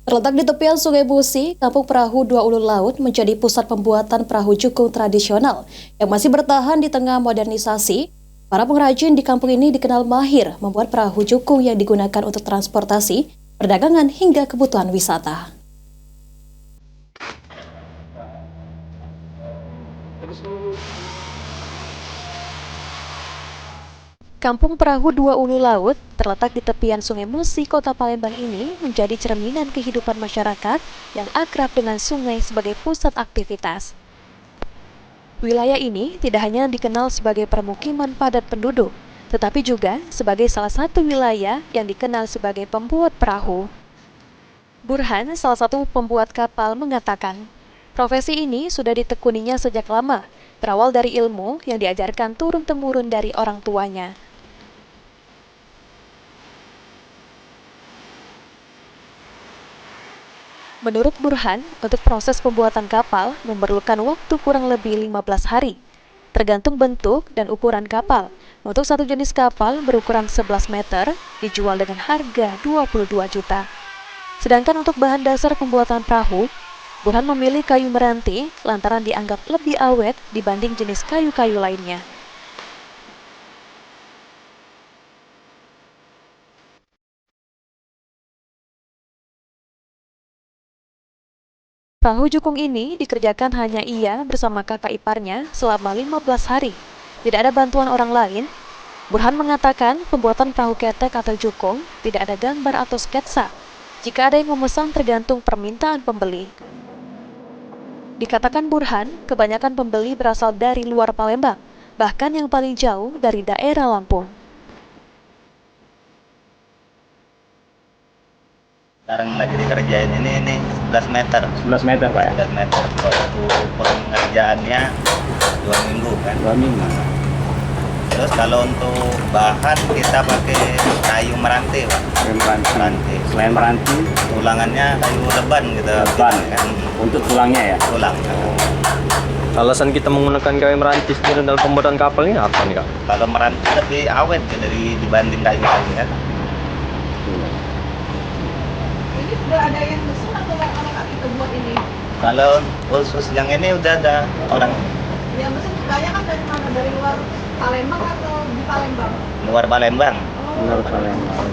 Terletak di tepian Sungai Musi, Kampung Perahu Dua Ulu Laut menjadi pusat pembuatan perahu jukung tradisional yang masih bertahan di tengah modernisasi. Para pengrajin di kampung ini dikenal mahir membuat perahu jukung yang digunakan untuk transportasi, perdagangan hingga kebutuhan wisata. Kampung Perahu Dua Ulu Laut terletak di tepian Sungai Musi, Kota Palembang ini menjadi cerminan kehidupan masyarakat yang akrab dengan sungai sebagai pusat aktivitas. Wilayah ini tidak hanya dikenal sebagai permukiman padat penduduk, tetapi juga sebagai salah satu wilayah yang dikenal sebagai pembuat perahu. Burhan, salah satu pembuat kapal, mengatakan, profesi ini sudah ditekuninya sejak lama, berawal dari ilmu yang diajarkan turun-temurun dari orang tuanya. Menurut Burhan, untuk proses pembuatan kapal memerlukan waktu kurang lebih 15 hari, tergantung bentuk dan ukuran kapal. Untuk satu jenis kapal berukuran 11 meter dijual dengan harga 22 juta. Sedangkan untuk bahan dasar pembuatan perahu, Burhan memilih kayu meranti lantaran dianggap lebih awet dibanding jenis kayu-kayu lainnya. Perahu jukung ini dikerjakan hanya ia bersama kakak iparnya selama 15 hari. Tidak ada bantuan orang lain. Burhan mengatakan pembuatan perahu ketek atau jukung tidak ada gambar atau sketsa. Jika ada yang memesan tergantung permintaan pembeli. Dikatakan Burhan, kebanyakan pembeli berasal dari luar Palembang, bahkan yang paling jauh dari daerah Lampung. Sekarang lagi dikerjain ini 11 meter. 11 meter Pak ya? 11 meter. Waktu pengerjaannya 2 minggu kan. 2 minggu. Terus kalau untuk bahan kita pakai kayu meranti Pak. Kayu meranti. Selain meranti, Tulangannya kayu leban gitu. leban Kan. untuk tulangnya ya? Tulang. Alasan kita menggunakan kayu meranti sendiri dalam pembuatan kapal ini apa nih Kak? Kalau meranti lebih awet ya, dibanding kayu-kayu kan. Ini sudah ada yang besar atau anak kita buat ini? Kalau khusus yang ini udah ada orang Yang besar banyak kan dari mana? Dari luar Palembang atau di Palembang? luar Palembang. Menurut Palembang.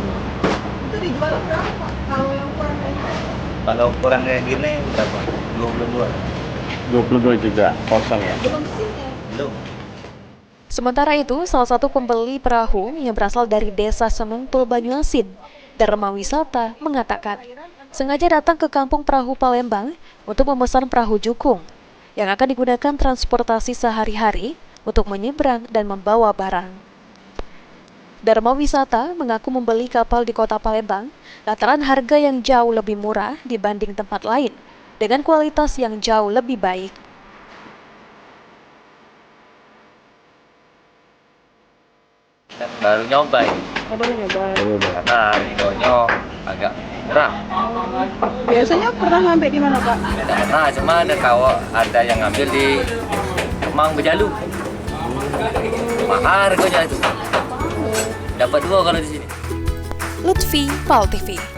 Itu dijual berapa? Kalau yang ukuran kayak gitu? Kalau ukuran kayak gini berapa? 22. 22 juga kosong ya? Belum mesinnya. Belum. Sementara itu, salah satu pembeli perahu yang berasal dari desa Semengtul Banyuasin, Dharma Wisata, mengatakan sengaja datang ke kampung perahu Palembang untuk memesan perahu jukung yang akan digunakan transportasi sehari-hari untuk menyeberang dan membawa barang. Dharma Wisata mengaku membeli kapal di kota Palembang lantaran harga yang jauh lebih murah dibanding tempat lain dengan kualitas yang jauh lebih baik. Baru nyoba ini Baru nyoba. karena harganya agak murah. Biasanya pernah ngambil di mana Pak? Tidak pernah, cuma ada yang ngambil di Kemang Bejalu. Mahal harganya itu. Dapat 2 kalau di sini. Lutfi, PAL TV.